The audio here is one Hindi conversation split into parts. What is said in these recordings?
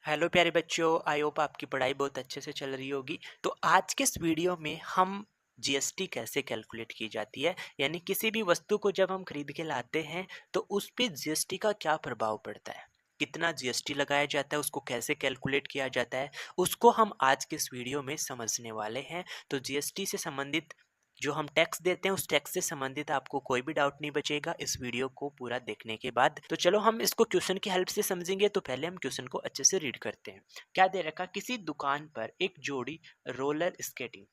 हेलो प्यारे बच्चों, आई होप आपकी पढ़ाई बहुत अच्छे से चल रही होगी। तो आज के इस वीडियो में हम जीएसटी कैसे कैलकुलेट की जाती है, यानी किसी भी वस्तु को जब हम खरीद के लाते हैं तो उस पे जीएसटी का क्या प्रभाव पड़ता है, कितना जीएसटी लगाया जाता है, उसको कैसे कैलकुलेट किया जाता है, उसको हम आज के इस वीडियो में समझने वाले हैं। तो जीएसटी से संबंधित जो हम टैक्स देते हैं उस टैक्स से संबंधित आपको कोई भी डाउट नहीं बचेगा इस वीडियो को पूरा देखने के बाद। तो चलो हम इसको क्वेश्चन की हेल्प से समझेंगे। तो पहले हम क्वेश्चन को अच्छे से रीड करते हैं। क्या दे रखा, किसी दुकान पर एक जोड़ी रोलर स्केटिंग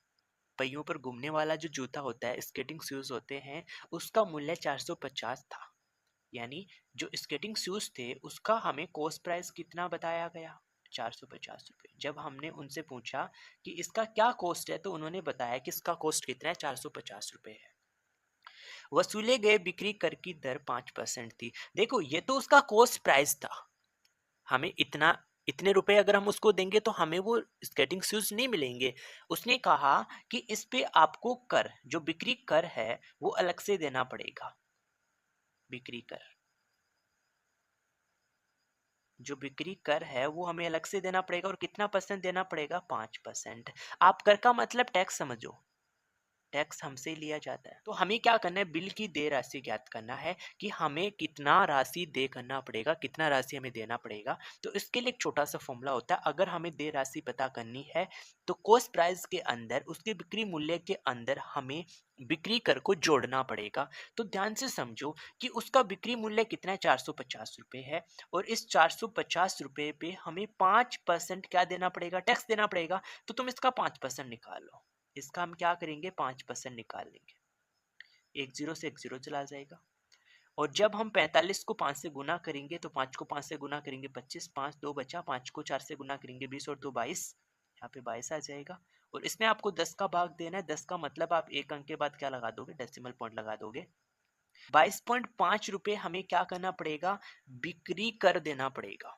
पहियों पर घूमने वाला जो जूता होता है, स्केटिंग शूज होते हैं, उसका मूल्य 450 था। यानी जो स्केटिंग शूज थे उसका हमें कॉस्ट प्राइस कितना बताया गया, 450 रुपये। जब हमने उनसे पूछा कि इसका क्या कॉस्ट है तो उन्होंने बताया कि इसका कॉस्ट कितना है, 450 रुपये है। वसूले गए बिक्री कर की दर 5% थी। देखो ये तो उसका कॉस्ट प्राइस था, हमें इतने रुपए अगर हम उसको देंगे तो हमें वो स्केटिंग शूज नहीं मिलेंगे। उसने कहा कि इस पे आपको कर, जो बिक्री कर है वो अलग से देना पड़ेगा। बिक्री कर, जो बिक्री कर है वो हमें अलग से देना पड़ेगा, और कितना परसेंट देना पड़ेगा, 5%। आप कर का मतलब टैक्स समझो, टैक्स हमसे लिया जाता है। तो हमें क्या करना है, बिल की देय राशि ज्ञात करना है कि हमें कितना राशि दे करना पड़ेगा, कितना राशि हमें देना पड़ेगा। तो इसके लिए एक छोटा सा फॉर्मूला होता है। अगर हमें देय राशि पता करनी है तो कॉस्ट प्राइस के अंदर, उसके बिक्री मूल्य के अंदर हमें बिक्री कर को जोड़ना पड़ेगा। तो ध्यान से समझो कि उसका बिक्री मूल्य कितना है, 450 रुपये है, और इस 450 रुपये पे हमें 5% क्या देना पड़ेगा, टैक्स देना पड़ेगा। तो तुम इसका 5% निकाल लो। इसका हम क्या करेंगे, 5% निकाल लेंगे। एक जीरो से एक जीरो चला जाएगा। और जब हम 45 को 5 से गुना करेंगे तो 5 को 5 से गुना करेंगे 25, 5 2 बचा, 5 को 4 से गुना करेंगे 20 और 2 22, यहाँ पे 22 आ जाएगा। और इसमें आपको 10 का भाग देना है। 10 का मतलब आप एक अंक के बाद क्या लगा दोगे, डेसिमल पॉइंट लगा दोगे। 22.5 रुपये हमें क्या करना पड़ेगा, बिक्री कर देना पड़ेगा।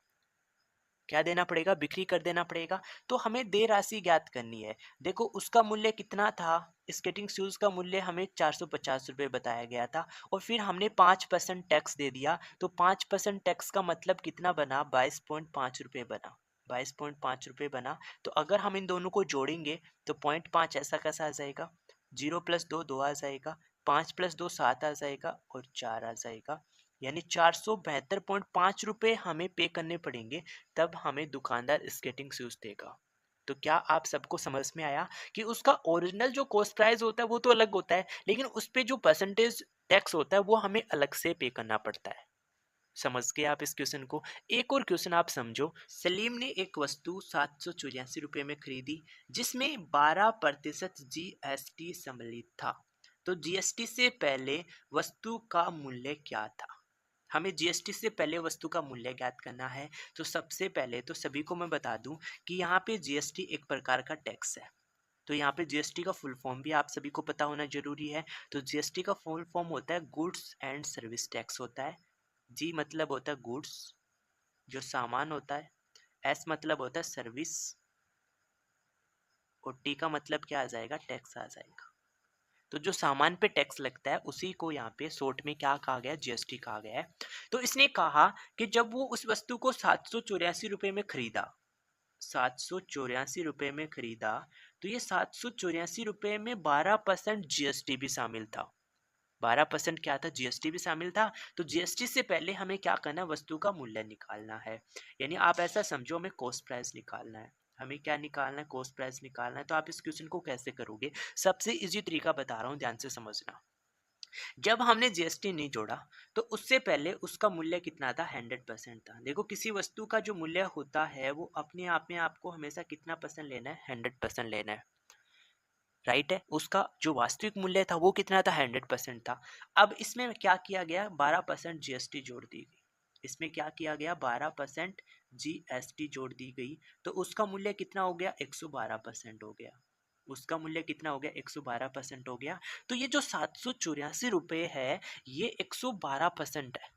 क्या देना पड़ेगा, बिक्री कर देना पड़ेगा। तो हमें देय राशि ज्ञात करनी है। देखो उसका मूल्य कितना था, स्केटिंग शूज का मूल्य हमें 450 रुपये बताया गया था, और फिर हमने 5% टैक्स दे दिया। तो 5% टैक्स का मतलब कितना बना, 22.5 रुपये बना। 22.5 रुपये बना। तो अगर हम इन दोनों को जोड़ेंगे तो 0.5 ऐसा कैसा आ जाएगा, 0 + 2 2 आ जाएगा, 5 + 2 7 आ जाएगा, और 4 आ जाएगा। यानी 472.5 रुपये हमें पे करने पड़ेंगे, तब हमें दुकानदार स्केटिंग शूज देगा। तो क्या आप सबको समझ में आया कि उसका ओरिजिनल जो कॉस्ट प्राइस होता है वो तो अलग होता है, लेकिन उस पे जो परसेंटेज टैक्स होता है वो हमें अलग से पे करना पड़ता है। समझ गए आप इस क्वेश्चन को। एक और क्वेश्चन आप समझो। सलीम ने एक वस्तु 784 रुपये में खरीदी जिसमें 12% जीएसटी सम्मिलित था। तो जीएसटी से पहले वस्तु का मूल्य क्या था। हमें जीएसटी से पहले वस्तु का मूल्य ज्ञात करना है। तो सबसे पहले तो सभी को मैं बता दूं कि यहाँ पे जीएसटी एक प्रकार का टैक्स है। तो यहाँ पे जीएसटी का फुल फॉर्म भी आप सभी को पता होना जरूरी है। तो जीएसटी का फुल फॉर्म होता है गुड्स एंड सर्विस टैक्स होता है। जी मतलब होता है गुड्स, जो सामान होता है। एस मतलब होता है सर्विस, और टी का मतलब क्या आ जाएगा, टैक्स आ जाएगा। तो जो सामान पे टैक्स लगता है उसी को यहाँ पे शॉर्ट में क्या कहा गया, जीएसटी कहा गया है। तो इसने कहा कि जब वो उस वस्तु को 784 रुपये में खरीदा, 784 रुपये में खरीदा, तो ये 784 रुपये में 12% जीएसटी भी शामिल था। 12% क्या था, जीएसटी भी शामिल था। तो जीएसटी से पहले हमें क्या करना है, वस्तु का मूल्य निकालना है। यानी आप ऐसा समझो हमें कॉस्ट प्राइस निकालना है। हमें क्या निकालना है, कॉस्ट प्राइस निकालना है। तो आप इस क्वेश्चन को कैसे करोगे, सबसे इजी तरीका बता रहा हूँ, ध्यान से समझना। जब हमने जीएसटी नहीं जोड़ा तो उससे पहले उसका मूल्य कितना था, 100% था। देखो किसी वस्तु का जो मूल्य होता है वो अपने आप में आपको हमेशा कितना परसेंट लेना है, 100% लेना है। राइट है, उसका जो वास्तविक मूल्य था वो कितना था, 100% था। अब इसमें क्या किया गया, 12% जीएसटी जोड़ दी गई। इसमें क्या किया गया, 12% जीएसटी जोड़ दी गई। तो उसका मूल्य कितना हो गया, 112% हो गया। उसका मूल्य कितना हो गया, 112% हो गया। तो ये जो 784 रुपये है ये 112% है,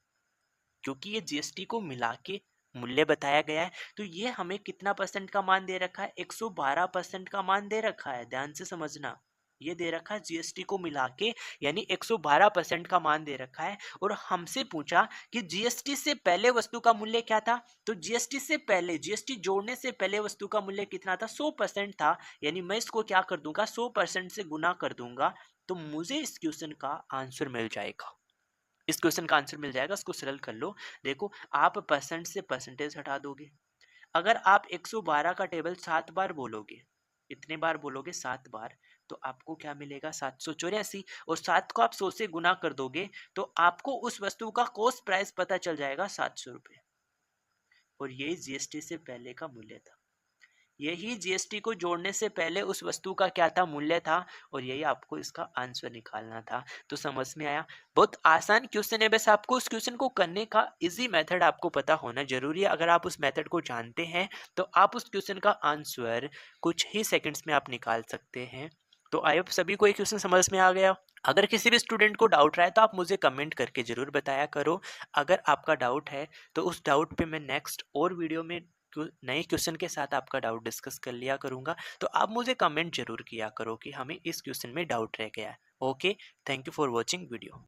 क्योंकि ये जीएसटी को मिला के मूल्य बताया गया है। तो ये हमें कितना परसेंट का मान दे रखा है, 112% का मान दे रखा है। ध्यान से समझना, ये दे रखा है जीएसटी को मिला के, यानी 112% का मान दे रखा है। और हमसे पूछा कि जीएसटी से पहले वस्तु का मूल्य क्या था, तो जीएसटी से पहले, जीएसटी जोड़ने से पहले वस्तु का मूल्य कितना था, 100% था। यानी मैं इसको क्या कर दूंगा, 100% से गुना कर दूंगा, तो मुझे इस क्वेश्चन का आंसर मिल जाएगा। इस क्वेश्चन का आंसर मिल जाएगा। इसको सरल कर लो। देखो, आप परसेंट से परसेंटेज हटा दोगे। अगर आप 112 का टेबल 7 बार बोलोगे, इतने बार बोलोगे 7 बार, तो आपको क्या मिलेगा, 784। और 7 को आप 100 से गुना कर दोगे, तो आपको उस वस्तु का कॉस्ट प्राइस पता चल जाएगा 700 रुपये। और यही जीएसटी से पहले का मूल्य था। यही जीएसटी को जोड़ने से पहले उस वस्तु का क्या था, मूल्य था। और यही आपको इसका आंसर निकालना था। तो समझ में आया। बहुत आसान क्वेश्चन है, बस आपको उस क्वेश्चन को करने का इजी मेथड आपको पता होना जरूरी है। अगर आप उस मेथड को जानते हैं तो आप उस क्वेश्चन का आंसर कुछ ही सेकंड्स में आप निकाल सकते हैं। तो आई होप सभी को ये क्वेश्चन समझ में आ गया। अगर किसी भी स्टूडेंट को डाउट रहा है तो आप मुझे कमेंट करके जरूर बताया करो। अगर आपका डाउट है तो उस डाउट पे मैं नेक्स्ट और वीडियो में नए क्वेश्चन के साथ आपका डाउट डिस्कस कर लिया करूंगा। तो आप मुझे कमेंट जरूर किया करो कि हमें इस क्वेश्चन में डाउट रह गया है। Okay, thank you for watching video.